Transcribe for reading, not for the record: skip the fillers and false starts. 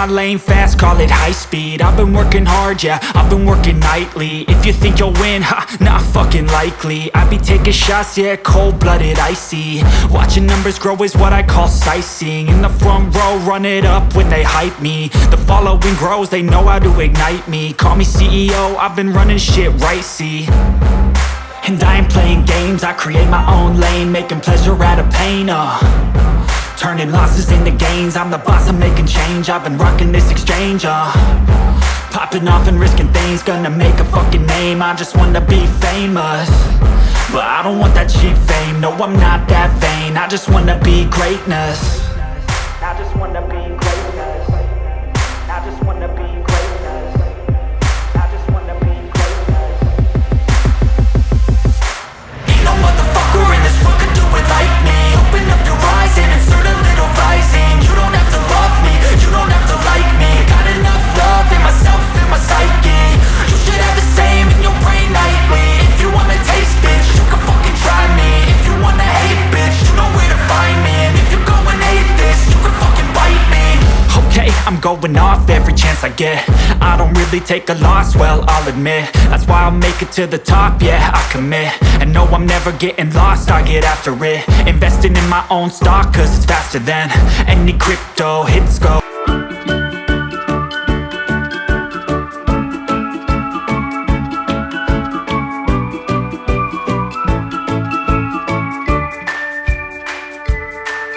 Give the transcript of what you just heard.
my lane fast, call it high speed. I've been working hard, yeah, I've been working nightly. If you think you'll win, ha, not fucking likely. I be taking shots, yeah, cold-blooded, icy. Watching numbers grow is what I call sightseeing. In the front row, run it up when they hype me. The following grows, they know how to ignite me. Call me CEO, I've been running shit right, see. And I ain't playing games, I create my own lane, making pleasure out of pain, turning losses into gains. I'm the boss, I'm making change. I've been rocking this exchange, popping off and risking things. Gonna make a fucking name. I just wanna be famous, but I don't want that cheap fame. No, I'm not that vain. I just wanna be greatness. I just wanna be greatness. I just wanna be greatness. I just wanna be greatness. Ain't no motherfucker in this world could do it like me. Open up your eyes and insert a little rising. You don't have to love me, you don't have to like me. Got enough love in myself and my psyche. You should have the same in your brain nightly. If you wanna taste, bitch, you can fucking try me. If you wanna hate, bitch, you know where to find me. And if you go and hate this, you can fucking bite me. Okay, I'm going off every chance I get. I don't really take a loss, well, I'll admit. That's why I'll make it to the top, yeah, I commit. And no, I'm never getting lost, I get after it. Investing in my own stock, cause it's faster than any crypto hits go.